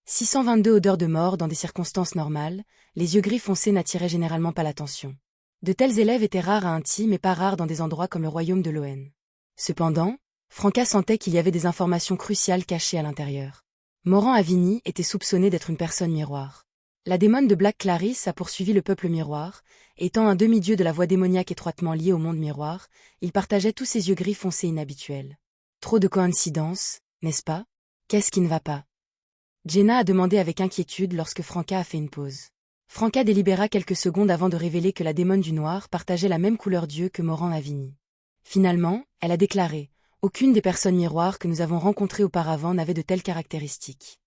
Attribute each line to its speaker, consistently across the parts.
Speaker 1: 622 odeurs de mort dans des circonstances normales, les yeux gris foncés n'attiraient généralement pas l'attention. De tels élèves étaient rares à Inti mais pas rares dans des endroits comme le royaume de Loen. Cependant, Franca sentait qu'il y avait des informations cruciales cachées à l'intérieur. Morant Avini était soupçonné d'être une personne miroir. La démone de Black Clarice a poursuivi le peuple miroir, étant un demi-dieu de la voie démoniaque étroitement lié au monde miroir, il partageait tous ses yeux gris foncés inhabituels. Trop de coïncidences, n'est-ce pas? Qu'est-ce qui ne va pas? Jenna a demandé avec inquiétude lorsque Franca a fait une pause. Franca délibéra quelques secondes avant de révéler que la démone du noir partageait la même couleur d'yeux que Morant Avini. Finalement, elle a déclaré « Aucune des personnes miroirs que nous avons rencontrées auparavant n'avait de telles caractéristiques.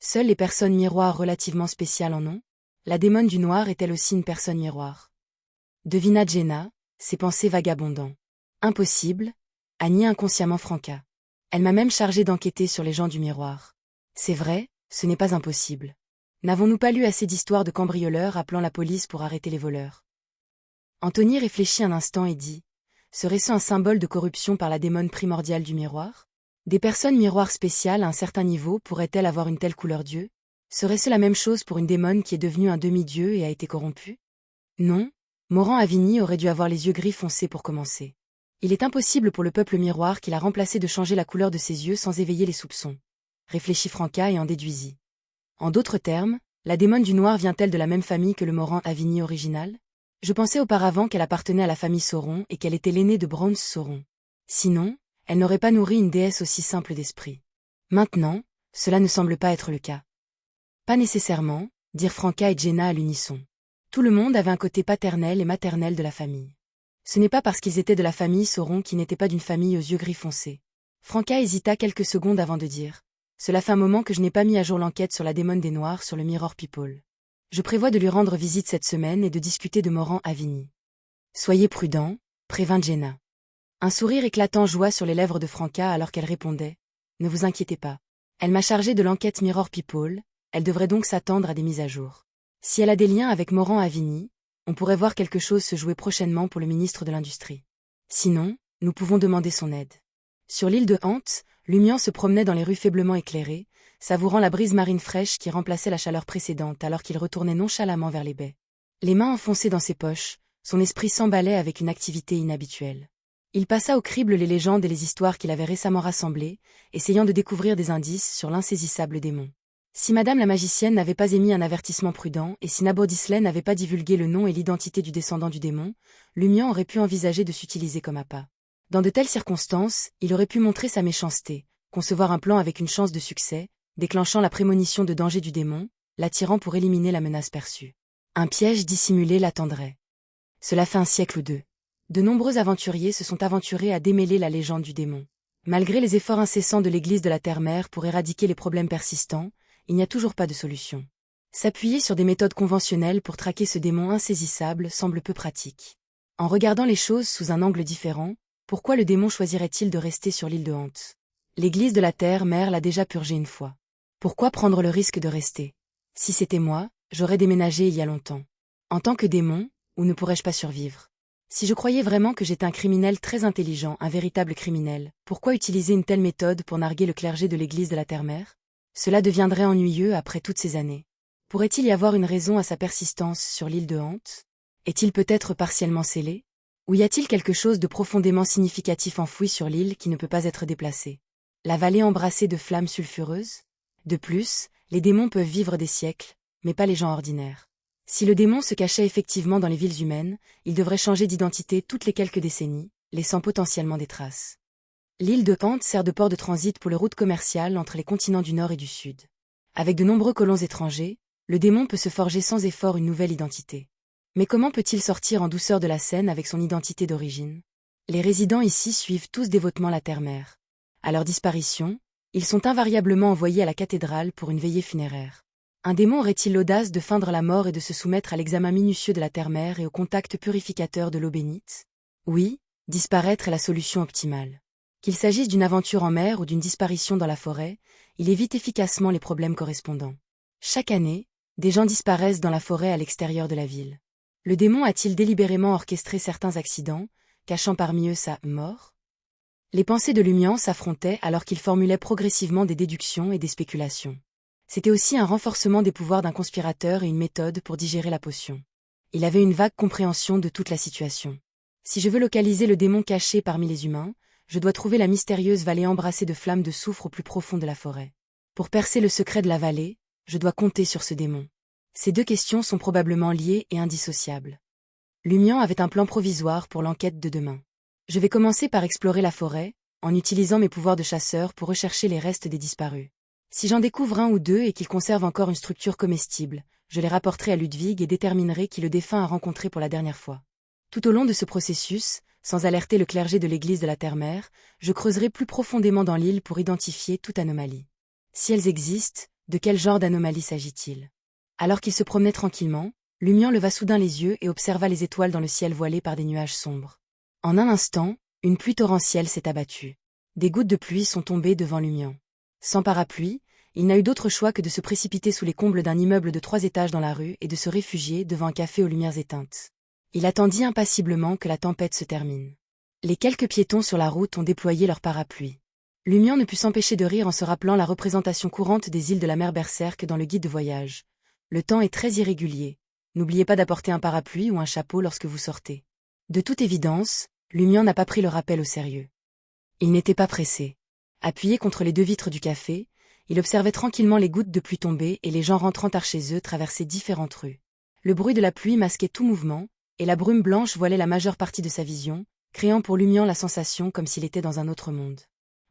Speaker 1: Seules les personnes miroirs relativement spéciales en ont. La démone du noir est elle aussi une personne miroir. » Devina Jenna, ses pensées vagabondant. « Impossible », a nié inconsciemment Franca. Elle m'a même chargée d'enquêter sur les gens du miroir. C'est vrai, ce n'est pas impossible. N'avons-nous pas lu assez d'histoires de cambrioleurs appelant la police pour arrêter les voleurs? Anthony réfléchit un instant et dit « Serait-ce un symbole de corruption par la démone primordiale du miroir? Des personnes miroirs spéciales à un certain niveau pourraient-elles avoir une telle couleur d'yeux? Serait-ce la même chose pour une démone qui est devenue un demi-dieu et a été corrompue? Non, Morant Avini aurait dû avoir les yeux gris foncés pour commencer. Il est impossible pour le peuple miroir qu'il a remplacé de changer la couleur de ses yeux sans éveiller les soupçons. Réfléchit Franca et en déduisit. En d'autres termes, la démone du noir vient-elle de la même famille que le Morant Avini original? Je pensais auparavant qu'elle appartenait à la famille Sauron et qu'elle était l'aînée de Bronze Sauron. Sinon, elle n'aurait pas nourri une déesse aussi simple d'esprit. Maintenant, cela ne semble pas être le cas. Pas nécessairement, dirent Franca et Jenna à l'unisson. Tout le monde avait un côté paternel et maternel de la famille. Ce n'est pas parce qu'ils étaient de la famille Sauron qu'ils n'étaient pas d'une famille aux yeux gris foncés. Franca hésita quelques secondes avant de dire. Cela fait un moment que je n'ai pas mis à jour l'enquête sur la démone des Noirs sur le Mirror People. Je prévois de lui rendre visite cette semaine et de discuter de Morant Avini. Soyez prudent, prévint Jenna. Un sourire éclatant joua sur les lèvres de Franca alors qu'elle répondait. Ne vous inquiétez pas. Elle m'a chargé de l'enquête Mirror People, elle devrait donc s'attendre à des mises à jour. Si elle a des liens avec Morant Avini, on pourrait voir quelque chose se jouer prochainement pour le ministre de l'Industrie. Sinon, nous pouvons demander son aide. Sur l'île de Hante, Lumian se promenait dans les rues faiblement éclairées, savourant la brise marine fraîche qui remplaçait la chaleur précédente alors qu'il retournait nonchalamment vers les baies. Les mains enfoncées dans ses poches, son esprit s'emballait avec une activité inhabituelle. Il passa au crible les légendes et les histoires qu'il avait récemment rassemblées, essayant de découvrir des indices sur l'insaisissable démon. Si Madame la magicienne n'avait pas émis un avertissement prudent et si Nabodislet n'avait pas divulgué le nom et l'identité du descendant du démon, Lumian aurait pu envisager de s'utiliser comme appât. Dans de telles circonstances, il aurait pu montrer sa méchanceté, concevoir un plan avec une chance de succès, déclenchant la prémonition de danger du démon, l'attirant pour éliminer la menace perçue. Un piège dissimulé l'attendrait. Cela fait un siècle ou deux. De nombreux aventuriers se sont aventurés à démêler la légende du démon. Malgré les efforts incessants de l'Église de la Terre-Mère pour éradiquer les problèmes persistants, il n'y a toujours pas de solution. S'appuyer sur des méthodes conventionnelles pour traquer ce démon insaisissable semble peu pratique. En regardant les choses sous un angle différent, pourquoi le démon choisirait-il de rester sur l'île de Hante? L'Église de la Terre-Mère l'a déjà purgé une fois. Pourquoi prendre le risque de rester? Si c'était moi, j'aurais déménagé il y a longtemps. En tant que démon, où ne pourrais-je pas survivre? Si je croyais vraiment que j'étais un criminel très intelligent, un véritable criminel, pourquoi utiliser une telle méthode pour narguer le clergé de l'Église de la Terre-Mère? Cela deviendrait ennuyeux après toutes ces années. Pourrait-il y avoir une raison à sa persistance sur l'île de Hante? Est-il peut-être partiellement scellé? Ou y a-t-il quelque chose de profondément significatif enfoui sur l'île qui ne peut pas être déplacé? La vallée embrassée de flammes sulfureuses? De plus, les démons peuvent vivre des siècles, mais pas les gens ordinaires. Si le démon se cachait effectivement dans les villes humaines, il devrait changer d'identité toutes les quelques décennies, laissant potentiellement des traces. L'île de Hante sert de port de transit pour les routes commerciales entre les continents du Nord et du Sud. Avec de nombreux colons étrangers, le démon peut se forger sans effort une nouvelle identité. Mais comment peut-il sortir en douceur de la scène avec son identité d'origine? Les résidents ici suivent tous dévotement la Terre-Mère. À leur disparition, ils sont invariablement envoyés à la cathédrale pour une veillée funéraire. Un démon aurait-il l'audace de feindre la mort et de se soumettre à l'examen minutieux de la Terre-Mère et au contact purificateur de l'eau bénite? Oui, disparaître est la solution optimale. Qu'il s'agisse d'une aventure en mer ou d'une disparition dans la forêt, il évite efficacement les problèmes correspondants. Chaque année, des gens disparaissent dans la forêt à l'extérieur de la ville. Le démon a-t-il délibérément orchestré certains accidents, cachant parmi eux sa mort? Les pensées de Lumian s'affrontaient alors qu'il formulait progressivement des déductions et des spéculations. C'était aussi un renforcement des pouvoirs d'un conspirateur et une méthode pour digérer la potion. Il avait une vague compréhension de toute la situation. Si je veux localiser le démon caché parmi les humains, je dois trouver la mystérieuse vallée embrassée de flammes de soufre au plus profond de la forêt. Pour percer le secret de la vallée, je dois compter sur ce démon. Ces deux questions sont probablement liées et indissociables. Lumian avait un plan provisoire pour l'enquête de demain. Je vais commencer par explorer la forêt, en utilisant mes pouvoirs de chasseur pour rechercher les restes des disparus. Si j'en découvre un ou deux et qu'ils conservent encore une structure comestible, je les rapporterai à Ludwig et déterminerai qui le défunt a rencontré pour la dernière fois. Tout au long de ce processus, sans alerter le clergé de l'église de la Terre-Mère, je creuserai plus profondément dans l'île pour identifier toute anomalie. Si elles existent, de quel genre d'anomalie s'agit-il? Alors qu'il se promenait tranquillement, Lumian leva soudain les yeux et observa les étoiles dans le ciel voilé par des nuages sombres. En un instant, une pluie torrentielle s'est abattue. Des gouttes de pluie sont tombées devant Lumian. Sans parapluie, il n'a eu d'autre choix que de se précipiter sous les combles d'un immeuble de 3 étages dans la rue et de se réfugier devant un café aux lumières éteintes. Il attendit impassiblement que la tempête se termine. Les quelques piétons sur la route ont déployé leurs parapluies. Lumian ne put s'empêcher de rire en se rappelant la représentation courante des îles de la mer Berserk dans le guide de voyage. Le temps est très irrégulier. N'oubliez pas d'apporter un parapluie ou un chapeau lorsque vous sortez. De toute évidence, Lumian n'a pas pris le rappel au sérieux. Il n'était pas pressé. Appuyé contre les 2 vitres du café, il observait tranquillement les gouttes de pluie tomber et les gens rentrant tard chez eux traverser différentes rues. Le bruit de la pluie masquait tout mouvement, et la brume blanche voilait la majeure partie de sa vision, créant pour Lumian la sensation comme s'il était dans un autre monde.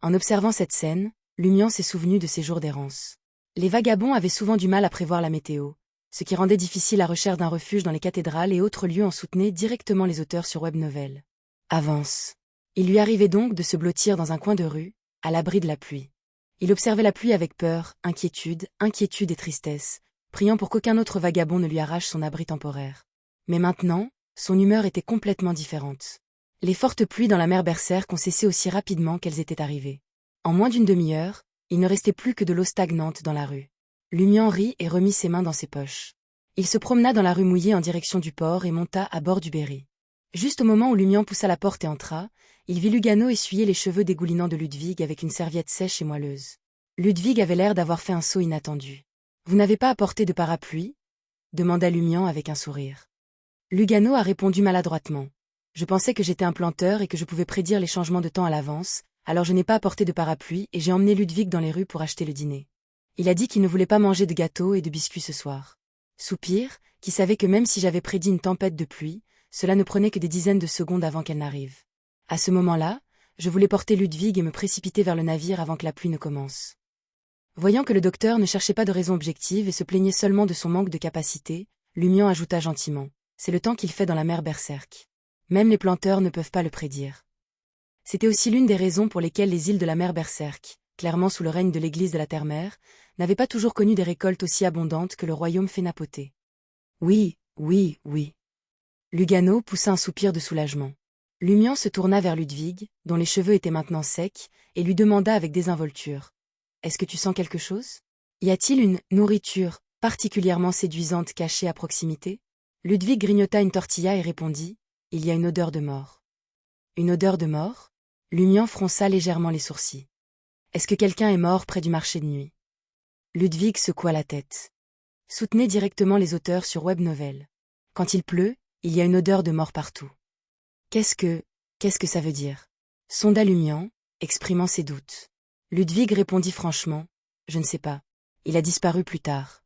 Speaker 1: En observant cette scène, Lumian s'est souvenu de ses jours d'errance. Les vagabonds avaient souvent du mal à prévoir la météo, ce qui rendait difficile la recherche d'un refuge dans les cathédrales et autres lieux en soutenaient directement les auteurs sur Web Novel. Avance. Il lui arrivait donc de se blottir dans un coin de rue, à l'abri de la pluie. Il observait la pluie avec peur, inquiétude et tristesse, priant pour qu'aucun autre vagabond ne lui arrache son abri temporaire. Mais maintenant, son humeur était complètement différente. Les fortes pluies dans la mer Berserk ont cessé aussi rapidement qu'elles étaient arrivées. En moins d'une demi-heure, il ne restait plus que de l'eau stagnante dans la rue. Lumian rit et remit ses mains dans ses poches. Il se promena dans la rue mouillée en direction du port et monta à bord du Berry. Juste au moment où Lumian poussa la porte et entra, il vit Lugano essuyer les cheveux dégoulinants de Ludwig avec une serviette sèche et moelleuse. Ludwig avait l'air d'avoir fait un saut inattendu. « Vous n'avez pas apporté de parapluie ?» demanda Lumian avec un sourire. Lugano a répondu maladroitement. « Je pensais que j'étais un planteur et que je pouvais prédire les changements de temps à l'avance, alors je n'ai pas apporté de parapluie et j'ai emmené Ludwig dans les rues pour acheter le dîner. Il a dit qu'il ne voulait pas manger de gâteau et de biscuits ce soir. » Soupir, qui savait que même si j'avais prédit une tempête de pluie, cela ne prenait que des dizaines de secondes avant qu'elle n'arrive. À ce moment-là, je voulais porter Ludwig et me précipiter vers le navire avant que la pluie ne commence. Voyant que le docteur ne cherchait pas de raison objective et se plaignait seulement de son manque de capacité, Lumian ajouta gentiment. C'est le temps qu'il fait dans la mer Berserk. Même les planteurs ne peuvent pas le prédire. C'était aussi l'une des raisons pour lesquelles les îles de la mer Berserk, clairement sous le règne de l'église de la Terre-Mère, n'avaient pas toujours connu des récoltes aussi abondantes que le royaume Phénapoté. Oui. Lugano poussa un soupir de soulagement. Lumian se tourna vers Ludwig, dont les cheveux étaient maintenant secs, et lui demanda avec désinvolture. « Est-ce que tu sens quelque chose? Y a-t-il une nourriture particulièrement séduisante cachée à proximité ?» Ludwig grignota une tortilla et répondit. « Il y a une odeur de mort. » « Une odeur de mort ?» Lumian fronça légèrement les sourcils. « Est-ce que quelqu'un est mort près du marché de nuit ?» Ludwig secoua la tête. « Soutenez directement les auteurs sur Web Novel. Quand il pleut, il y a une odeur de mort partout. » Qu'est-ce que ça veut dire? Sonda Lumian, exprimant ses doutes. Ludwig répondit franchement. Je ne sais pas. Il a disparu plus tard.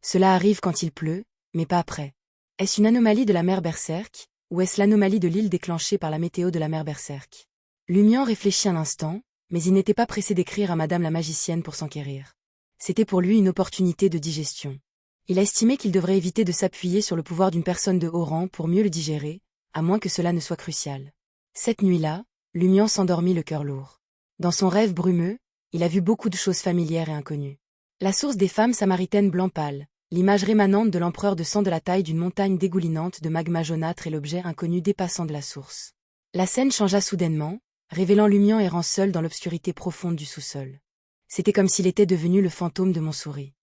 Speaker 1: Cela arrive quand il pleut, mais pas après. Est-ce une anomalie de la mer Berserk, ou est-ce l'anomalie de l'île déclenchée par la météo de la mer Berserk? Lumian réfléchit un instant, mais il n'était pas pressé d'écrire à Madame la magicienne pour s'enquérir. C'était pour lui une opportunité de digestion. Il a estimé qu'il devrait éviter de s'appuyer sur le pouvoir d'une personne de haut rang pour mieux le digérer, à moins que cela ne soit crucial. Cette nuit-là, Lumian s'endormit le cœur lourd. Dans son rêve brumeux, il a vu beaucoup de choses familières et inconnues. La source des femmes samaritaines blanc pâle, l'image rémanente de l'empereur de sang de la taille d'une montagne dégoulinante de magma jaunâtre et l'objet inconnu dépassant de la source. La scène changea soudainement, révélant Lumian errant seul dans l'obscurité profonde du sous-sol. C'était comme s'il était devenu le fantôme de Montsouris.